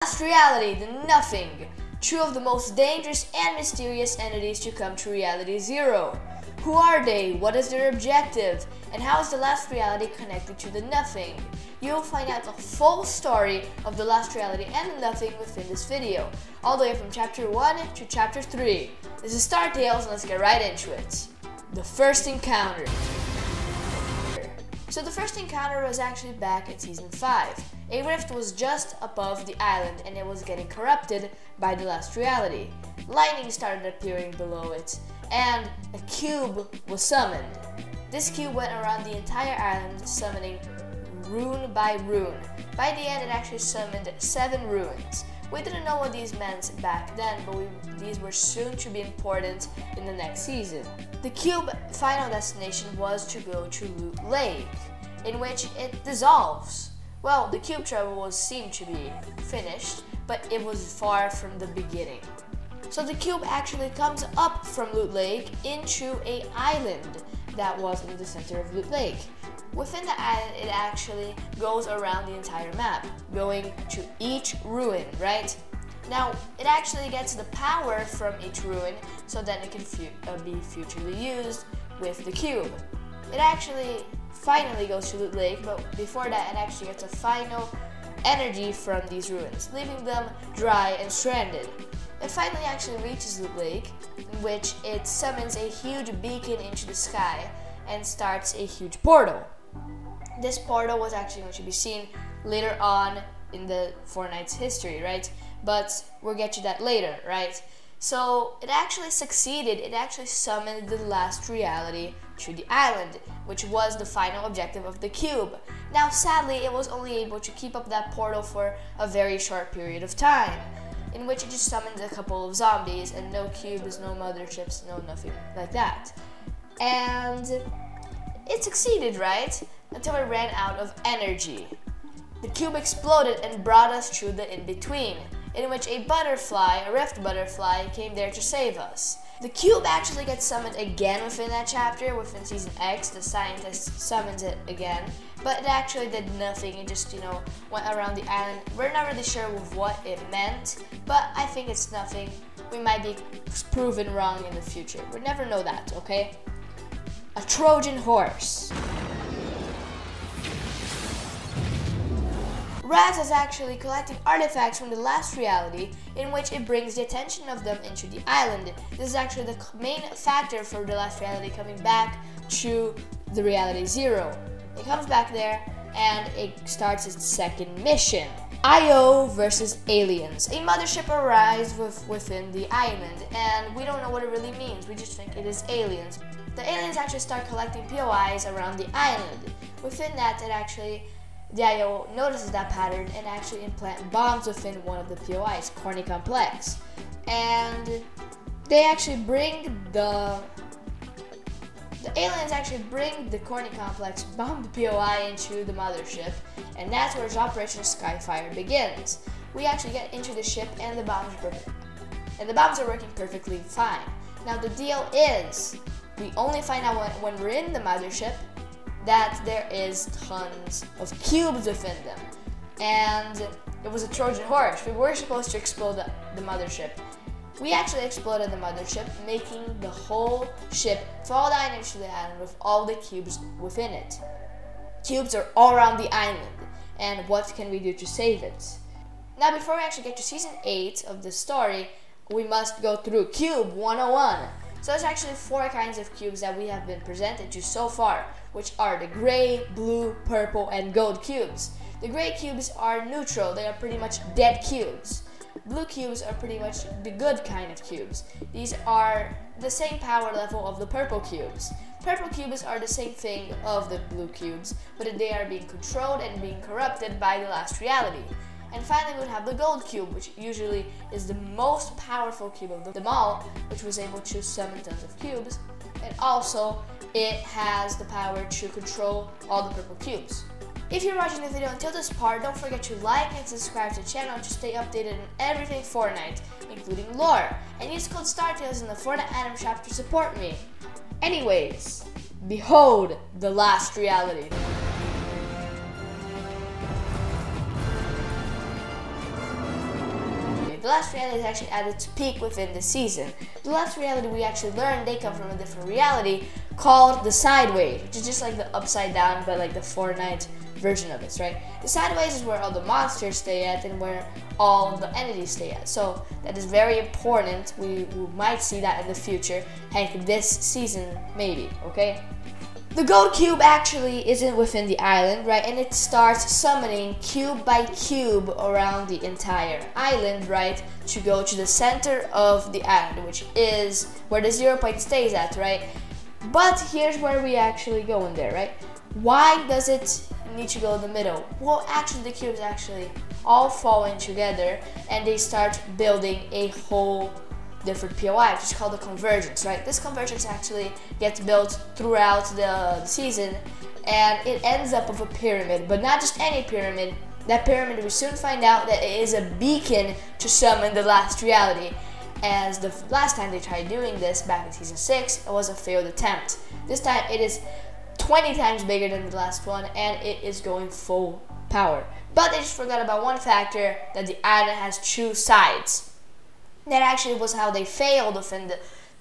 Last reality, the Nothing. Two of the most dangerous and mysterious entities to come to Reality Zero. Who are they? What is their objective? And how is the last reality connected to the Nothing? You'll find out the full story of the last reality and the Nothing within this video, all the way from Chapter 1 to Chapter 3. This is startales, and let's get right into it. The first encounter. So the first encounter was actually back in Season 5. A rift was just above the island and it was getting corrupted by the last reality. Lightning started appearing below it, and a cube was summoned. This cube went around the entire island, summoning rune by rune. By the end, it actually summoned 7 runes. We didn't know what these meant back then, but these were soon to be important in the next season. The cube final destination was to go to Loot Lake, in which it dissolves. Well, the cube travel seemed to be finished, but it was far from the beginning. So the cube actually comes up from Loot Lake into an island that was in the center of Loot Lake. Within the island, it actually goes around the entire map, going to each ruin, right? Now, it actually gets the power from each ruin so that it can be futurely used with the cube. It actually finally goes to Loot Lake, but before that, it actually gets a final energy from these ruins, leaving them dry and stranded. It finally actually reaches Loot Lake, in which it summons a huge beacon into the sky and starts a huge portal. This portal was actually going to be seen later on in the Fortnite's history, right? But we'll get to that later, right? So it actually succeeded. It actually summoned the last reality to the island, which was the final objective of the cube. Now, sadly, it was only able to keep up that portal for a very short period of time, in which it just summoned a couple of zombies and no cubes, no motherships, no nothing like that. And it succeeded, right? Until it ran out of energy. The cube exploded and brought us to the in-between, in which a butterfly, a rift butterfly, came there to save us. The cube actually gets summoned again within that chapter. Within Season X, the scientist summons it again, but it actually did nothing. It just, went around the island. We're not really sure with what it meant, but I think it's nothing. We might be proven wrong in the future. We never know that, okay? A Trojan Horse. Raz is actually collecting artifacts from the last reality, in which it brings the attention of them into the island. This is actually the main factor for the last reality coming back to the Reality Zero. It comes back there and it starts its second mission. IO versus aliens. A mothership arrives within the island, and we don't know what it really means. We just think it is aliens. The aliens actually start collecting POIs around the island. Within that, the IO notices that pattern and actually implant bombs within one of the POIs, Corny Complex. And they actually bring the aliens actually bring the Corny Complex bombed POI into the mothership, and that's where Operation Skyfire begins. We actually get into the ship and the bombs are working perfectly fine. Now the deal is, we only find out when we're in the mothership that there is tons of cubes within them. And it was a Trojan Horse. We were supposed to explode the mothership. We actually exploded the mothership, making the whole ship fall down into the island with all the cubes within it. Cubes are all around the island, and what can we do to save it? Now, before we actually get to Season 8 of the story, we must go through Cube 101. So there's actually 4 kinds of cubes that we have been presented to so far, which are the gray, blue, purple, and gold cubes. The gray cubes are neutral. They are pretty much dead cubes. Blue cubes are pretty much the good kind of cubes. These are the same power level of the purple cubes. Purple cubes are the same thing of the blue cubes, but they are being controlled and being corrupted by the last reality. And finally, we would have the gold cube, which usually is the most powerful cube of them all, which was able to summon tons of cubes. And also, it has the power to control all the purple cubes. If you're watching the video until this part, don't forget to like and subscribe to the channel to stay updated on everything Fortnite, including lore. And use code StarTales in the Fortnite item shop to support me. Anyways, behold the last reality. The last reality is actually at its peak within the season. The last reality we actually learned, they come from a different reality called the sideways, which is just like the upside down, but like the Fortnite version of it, right? The sideways is where all the monsters stay at and where all the entities stay at. So that is very important. We might see that in the future, heck, this season maybe, okay? The gold cube actually isn't within the island, right? And it starts summoning cube by cube around the entire island, right? To go to the center of the island, which is where the 0 point stays at, right? But here's where we actually go in there, right? Why does it need to go in the middle? Well, actually the cubes actually all fall in together and they start building a whole different POI, which is called the convergence, right? This convergence actually gets built throughout the season and it ends up with a pyramid, but not just any pyramid. That pyramid, we soon find out that it is a beacon to summon the last reality. As the last time they tried doing this back in season 6, it was a failed attempt. This time it is 20 times bigger than the last one and it is going full power. But they just forgot about one factor, that the island has 2 sides. That actually was how they failed within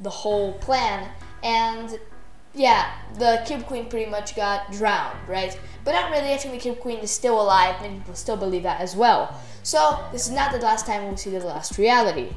the whole plan, and yeah, the Cube Queen pretty much got drowned, right? But not really. I think the Cube Queen is still alive, many people still believe that as well. So this is not the last time we'll see the last reality.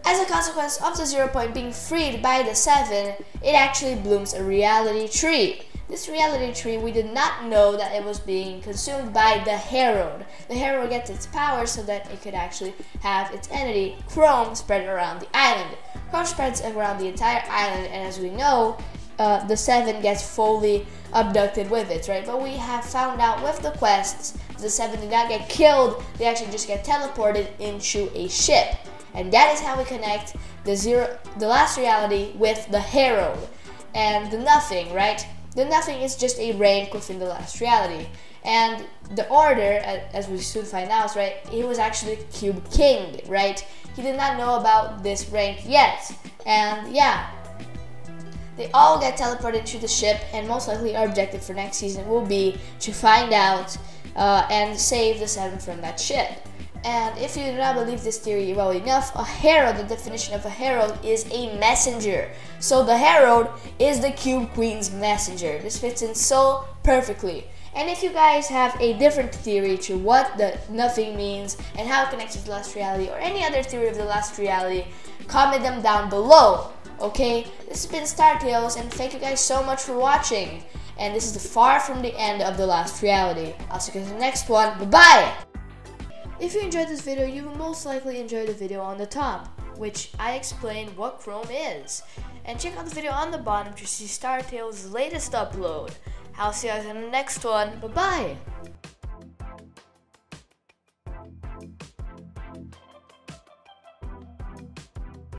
As a consequence of the 0 point being freed by the 7, it actually blooms a reality tree. This reality tree, we did not know that it was being consumed by the Herald. The Herald gets its power so that it could actually have its entity, Chrome, spread around the island. Chrome spreads around the entire island, and as we know, the 7 gets fully abducted with it, right? But we have found out with the quests, the 7 did not get killed, they actually just get teleported into a ship. And that is how we connect the last reality with the Herald. And the Nothing, right? The Nothing is just a rank within the last reality. And the Order, as we soon find out, right, he was actually Cube King, right? He did not know about this rank yet. And yeah, they all get teleported to the ship, and most likely our objective for next season will be to find out and save the 7 from that ship. And if you do not believe this theory well enough, a herald, the definition of a herald is a messenger. So the herald is the Cube Queen's messenger. This fits in so perfectly. And if you guys have a different theory to what the Nothing means and how it connects with the last reality, or any other theory of the last reality, comment them down below. Okay, this has been startales, and thank you guys so much for watching. And this is the far from the end of the last reality. I'll see you guys in the next one. Bye-bye! If you enjoyed this video, you will most likely enjoy the video on the top, which I explain what Chrome is. And check out the video on the bottom to see startales' latest upload. I'll see you guys in the next one. Bye-bye!